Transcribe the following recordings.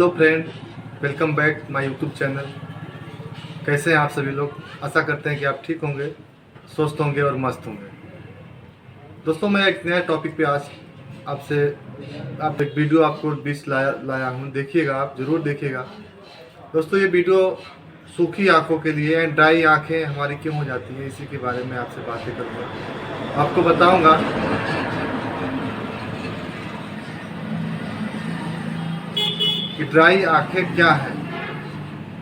Hello friend, welcome back my YouTube channel. कैसे हैं आप सभी लोग? आशा करते हैं कि आप ठीक होंगे, स्वस्थ होंगे और मस्त होंगे। दोस्तों, मैं एक नया टॉपिक पे आज आपसे एक वीडियो आपको बीच लाया हूँ। देखिएगा, आप ज़रूर देखिएगा। दोस्तों, ये वीडियो सूखी आंखों के लिए है। ड्राई आंखें हमारी क्यों हो जाती हैं, इसी के बारे में आपसे बातें करूँगा। आपको बताऊँगा कि ड्राई आंखें क्या है,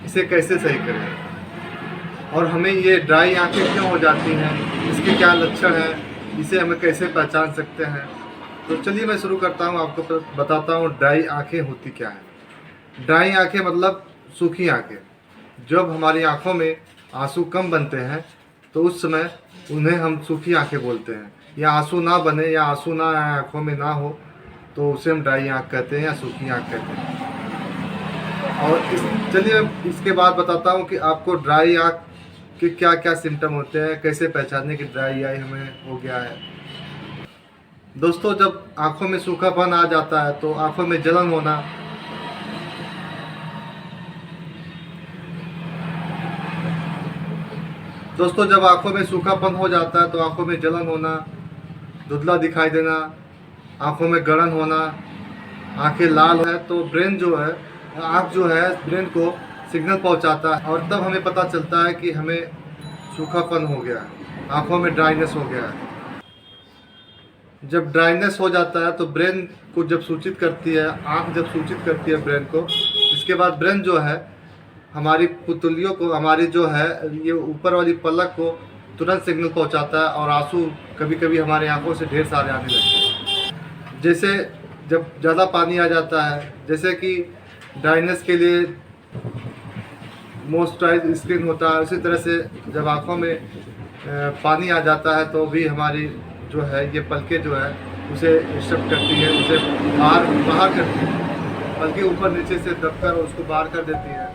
इसे कैसे सही करें, और हमें ये ड्राई आंखें क्यों हो जाती हैं, इसके क्या लक्षण हैं, इसे हमें कैसे पहचान सकते हैं। तो चलिए मैं शुरू करता हूँ, आपको बताता हूँ ड्राई आंखें होती क्या हैं। ड्राई आंखें मतलब सूखी आंखें। जब हमारी आंखों में आंसू कम बनते हैं तो उस समय उन्हें हम सूखी आंखें बोलते हैं। या आंसू ना बने या आंसू ना आए, आँखों में ना हो, तो उसे हम ड्राई आंख कहते हैं या सूखी आंख कहते हैं। और चलिए इसके बाद बताता हूँ कि आपको ड्राई आंख के क्या क्या सिम्टम होते हैं, कैसे पहचानने की ड्राई आई हमें हो गया है। दोस्तों, जब आंखों में सूखापन आ जाता है तो आंखों में जलन होना, दोस्तों जब आंखों में सूखापन हो जाता है तो आंखों में जलन होना, धुंधला दिखाई देना, आंखों में गड़न होना, आंखें लाल है, तो ब्रेन जो है, आँख जो है ब्रेन को सिग्नल पहुंचाता है और तब हमें पता चलता है कि हमें सूखापन हो गया है, आँखों में ड्राइनेस हो गया है। जब ड्राइनेस हो जाता है तो ब्रेन को जब सूचित करती है, आँख जब सूचित करती है ब्रेन को, इसके बाद ब्रेन जो है हमारी पुतलियों को, हमारी जो है ये ऊपर वाली पलक को तुरंत सिग्नल पहुंचाता है और आंसू कभी कभी हमारी आंखों से ढेर सारे आने लगते हैं। जैसे जब ज़्यादा पानी आ जाता है, जैसे कि ड्राइनेस के लिए मॉइस्चराइज स्किन होता है, उसी तरह से जब आँखों में पानी आ जाता है तो भी हमारी जो है ये पलकें जो है उसे डिस्टर्ब करती है, उसे बाहर करती है। पलकें ऊपर नीचे से दबकर उसको बाहर कर देती है।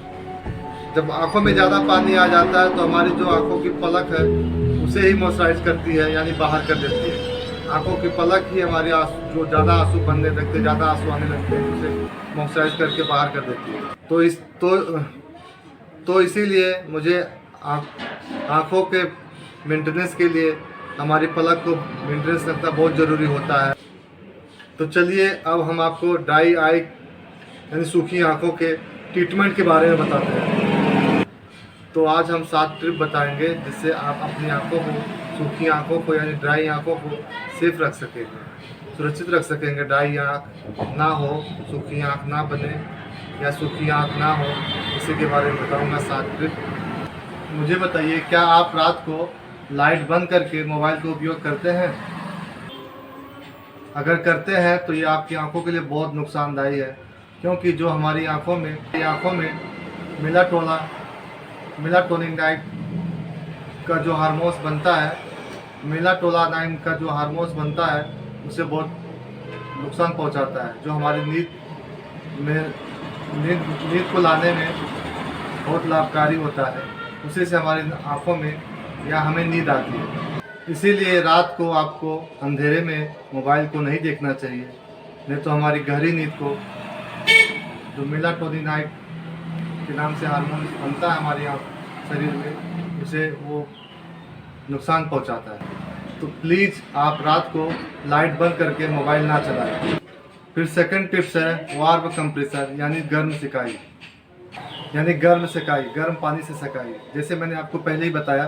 जब आँखों में ज़्यादा पानी आ जाता है तो हमारी जो आँखों की पलक है उसे ही मॉइस्चराइज करती है, यानी बाहर कर देती है। आँखों की पलक ही हमारे जो ज़्यादा आंसू बनने लगते, ज़्यादा आंसू आने लगते हैं, उसे मॉइस्चराइज करके बाहर कर देती है। तो इसीलिए मुझे आँखों के मेंटेनेंस के लिए हमारी पलक को मेंटेनेंस रखना बहुत ज़रूरी होता है। तो चलिए अब हम आपको ड्राई आई यानी सूखी आँखों के ट्रीटमेंट के बारे में बताते हैं। तो आज हम 7 ट्रिप बताएंगे जिससे आप अपनी आँखों को, सूखी आँखों को यानी ड्राई आँखों को सेफ रख सकेंगे, सुरक्षित रख सकेंगे। ड्राई आँख ना हो, सूखी आँख ना बने या सूखी आँख ना हो, इसी के बारे में बताऊंगा 7 ट्रिप। मुझे बताइए, क्या आप रात को लाइट बंद करके मोबाइल का उपयोग करते हैं? अगर करते हैं तो ये आपकी आँखों के लिए बहुत नुकसानदायी है, क्योंकि जो हमारी आँखों में मेलाटोनिन का जो हार्मोन्स बनता है, मेलाटोनिन का जो हार्मोन्स बनता है उसे बहुत नुकसान पहुंचाता है, जो हमारी नींद को लाने में बहुत लाभकारी होता है। उसी से हमारी आँखों में या हमें नींद आती है। इसीलिए रात को आपको अंधेरे में मोबाइल को नहीं देखना चाहिए, नहीं तो हमारी गहरी नींद को, जो मेलाटोनिन के नाम से हार्मोन बनता है हमारे शरीर में, उसे वो नुकसान पहुंचाता है। तो प्लीज़ आप रात को लाइट बंद करके मोबाइल ना चलाएं। फिर सेकंड टिप्स है वार्म कंप्रेसर यानी गर्म सिकाई, गर्म पानी से सिकाई। जैसे मैंने आपको पहले ही बताया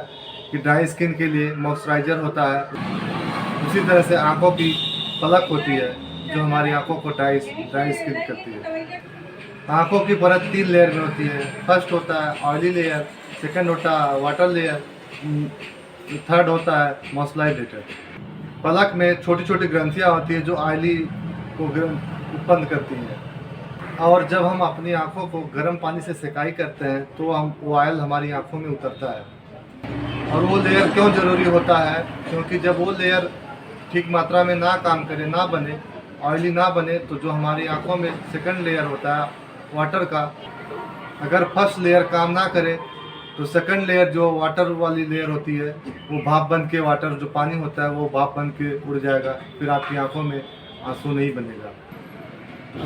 कि ड्राई स्किन के लिए मॉइस्चराइजर होता है, उसी तरह से आँखों की पलक होती है जो हमारी आँखों को ड्राई स्किन करती है। आँखों की परत 3 लेयर में होती है। फर्स्ट होता है ऑयली लेयर, सेकंड होता है वाटर लेयर, थर्ड होता है मॉइस्चराइजर। पलक में छोटी छोटी ग्रंथियाँ होती है जो ऑयली को उत्पन्न करती हैं, और जब हम अपनी आँखों को गर्म पानी से सिकाई करते हैं तो वो ऑयल हमारी आँखों में उतरता है। और वो लेयर क्यों ज़रूरी होता है? क्योंकि जब वो लेयर ठीक मात्रा में ना काम करे, ना बने, ऑयली ना बने, तो जो हमारी आँखों में सेकंड लेयर होता है वाटर का, अगर फर्स्ट लेयर काम ना करे तो सेकंड लेयर जो वाटर वाली लेयर होती है वो भाप बन के, वाटर जो पानी होता है वो भाप बन के उड़ जाएगा, फिर आपकी आंखों में आंसू नहीं बनेगा।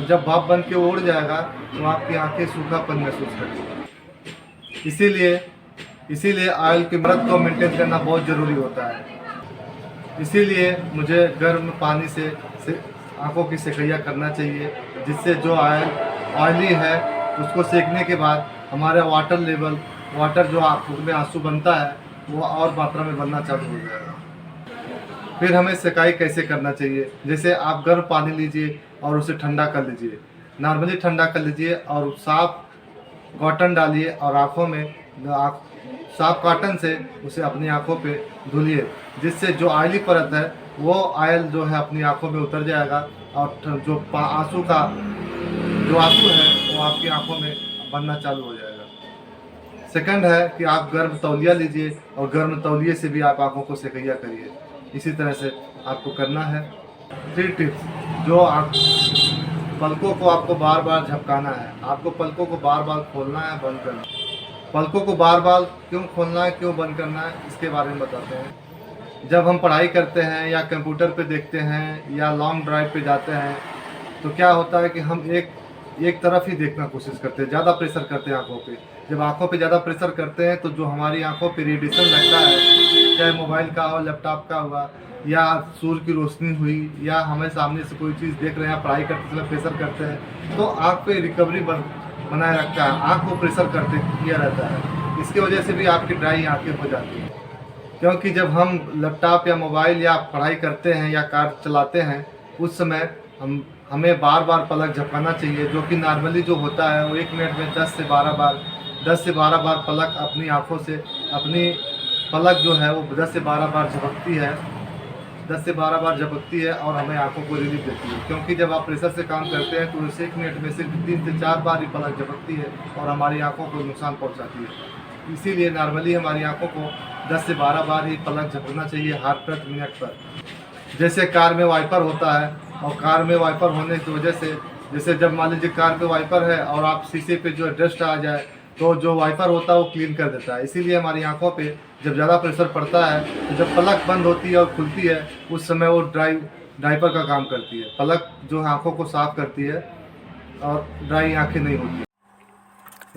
जब भाप बन के उड़ जाएगा तो आपकी आंखें सूखापन महसूस करेंगी। इसीलिए ऑयल की मदद को मेंटेन करना बहुत ज़रूरी होता है। इसीलिए मुझे गर्म पानी से आंखों की सेकैया करना चाहिए, जिससे जो ऑयली है उसको सेकने के बाद हमारा वाटर जो आंखों में आंसू बनता है वो और मात्रा में बनना चालू हो जाएगा। फिर हमें सेकाई कैसे करना चाहिए, जैसे आप गर्म पानी लीजिए और उसे ठंडा कर लीजिए, नॉर्मली ठंडा कर लीजिए और साफ कॉटन डालिए और आँखों में साफ कॉटन से उसे अपनी आँखों पे धुलिए, जिससे जो ऑयली परत है वो ऑयल जो है अपनी आँखों में उतर जाएगा और जो आंसू है वो आपकी आँखों में बनना चालू हो जाएगा। सेकंड है कि आप गर्म तौलिया लीजिए और गर्म तौलिए से भी आप आँखों को सेकैया करिए। इसी तरह से आपको करना है। 3 टिप्स जो पलकों को आपको बार बार झपकाना है। आपको पलकों को बार बार खोलना है, बंद करना है। पलकों को बार बार क्यों खोलना है, क्यों बंद करना है, इसके बारे में बताते हैं। जब हम पढ़ाई करते हैं या कंप्यूटर पे देखते हैं या लॉन्ग ड्राइव पे जाते हैं तो क्या होता है कि हम एक तरफ ही देखना कोशिश करते हैं, ज़्यादा प्रेशर करते हैं आँखों पे। जब आँखों पे ज़्यादा प्रेशर करते हैं तो जो हमारी आँखों पे रेडिएशन लगता है, चाहे मोबाइल का हो, लैपटॉप का हुआ या सूर्य की रोशनी हुई या हमें सामने से कोई चीज़ देख रहे हैं, पढ़ाई करते समय प्रेशर करते हैं तो आँख पे रिकवरी बनाए रखता है, आँख को प्रेशर करते किया रहता है। इसकी वजह से भी आपकी ड्राई आँखें हो जाती हैं, क्योंकि जब हम लैपटॉप या मोबाइल या पढ़ाई करते हैं या कार चलाते हैं उस समय हमें बार बार पलक झपकाना चाहिए, जो कि नॉर्मली जो होता है वो 1 मिनट में 10 से 12 बार पलक अपनी आँखों से अपनी पलक जो है वो 10 से 12 बार झपकती है। 10 से 12 बार झपकती है और हमें आंखों को रिलीफ देती है, क्योंकि जब आप प्रेशर से काम करते हैं तो 1 मिनट में सिर्फ 3 से 4 बार ही पलक झपकती है और हमारी आंखों को नुकसान पहुंचाती है। इसीलिए नॉर्मली हमारी आंखों को 10 से 12 बार ही पलक झपकना चाहिए हर प्रति मिनट पर। जैसे कार में वाइपर होता है और कार में वाइपर होने की वजह से, जैसे जब मान लीजिए कार पे वाइपर है और आप शीशे पे जो डस्ट आ जाए तो जो वाइपर होता है वो क्लीन कर देता है। इसीलिए हमारी आंखों पे जब ज़्यादा प्रेशर पड़ता है तो जब पलक बंद होती है और खुलती है उस समय वो ड्राइपर का काम करती है। पलक जो है आंखों को साफ करती है और ड्राई आंखें नहीं होती।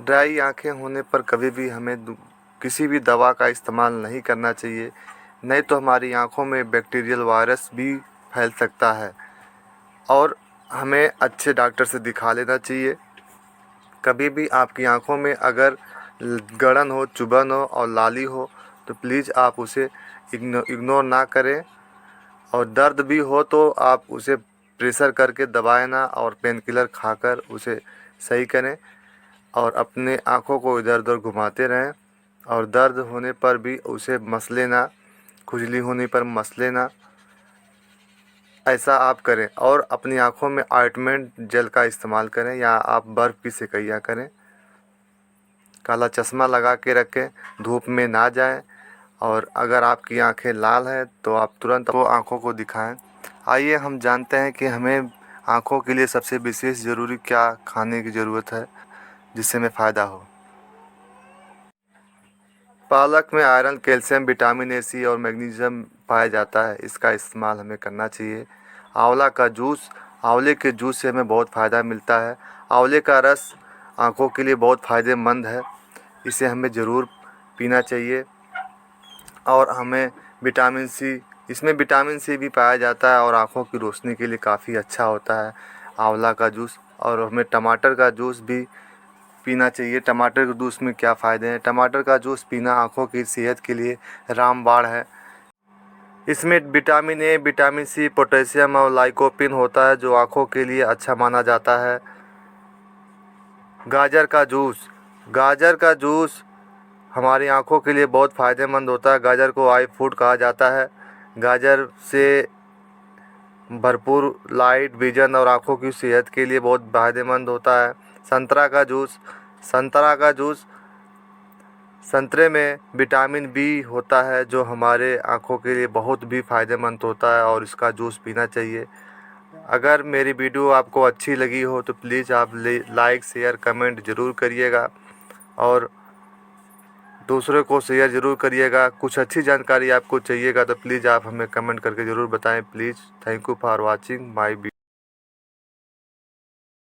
ड्राई आंखें होने पर कभी भी हमें किसी भी दवा का इस्तेमाल नहीं करना चाहिए, नहीं तो हमारी आंखों में बैक्टीरियल वायरस भी फैल सकता है और हमें अच्छे डॉक्टर से दिखा लेना चाहिए। कभी भी आपकी आंखों में अगर गड़न हो, चुभन हो और लाली हो तो प्लीज़ आप उसे इग्नोर ना करें, और दर्द भी हो तो आप उसे प्रेशर करके दबाएं ना और पेन किलर खाकर उसे सही करें और अपने आँखों को इधर उधर घुमाते रहें। और दर्द होने पर भी उसे मस लेना, खुजली होने पर मस लेना, ऐसा आप करें। और अपनी आँखों में ऑइंटमेंट जेल का इस्तेमाल करें या आप बर्फ़ की सेकैया करें। काला चश्मा लगा के रखें, धूप में ना जाएं, और अगर आपकी आंखें लाल हैं तो आप तुरंत वो आँखों को दिखाएं। आइए हम जानते हैं कि हमें आँखों के लिए सबसे विशेष ज़रूरी क्या खाने की ज़रूरत है जिससे हमें फ़ायदा हो। पालक में आयरन, कैल्शियम, विटामिन ए, सी और मैग्नीशियम पाया जाता है, इसका इस्तेमाल हमें करना चाहिए। आंवला का जूस, आंवले के जूस से हमें बहुत फ़ायदा मिलता है। आंवले का रस आँखों के लिए बहुत फ़ायदेमंद है, इसे हमें ज़रूर पीना चाहिए। और हमें विटामिन सी, इसमें विटामिन सी भी पाया जाता है और आँखों की रोशनी के लिए काफ़ी अच्छा होता है आंवला का जूस। और हमें टमाटर का जूस भी पीना चाहिए। टमाटर के जूस में क्या फ़ायदे हैं? टमाटर का जूस पीना आँखों की सेहत के लिए रामबाण है। इसमें vitamin A, vitamin C, potassium और लाइकोपिन होता है जो आँखों के लिए अच्छा माना जाता है। गाजर का जूस, गाजर का जूस हमारी आँखों के लिए बहुत फ़ायदेमंद होता है। गाजर को आई फूड कहा जाता है। गाजर से भरपूर लाइट विजन और आँखों की सेहत के लिए बहुत फ़ायदेमंद होता है। संतरा का जूस, संतरा का जूस, संतरे में विटामिन बी होता है जो हमारे आँखों के लिए बहुत भी फ़ायदेमंद होता है और इसका जूस पीना चाहिए। अगर मेरी वीडियो आपको अच्छी लगी हो तो प्लीज़ आप लाइक, शेयर, कमेंट ज़रूर करिएगा और दूसरों को शेयर ज़रूर करिएगा। कुछ अच्छी जानकारी आपको चाहिएगा तो प्लीज़ आप हमें कमेंट करके ज़रूर बताएं। Please, thank you for watching my video.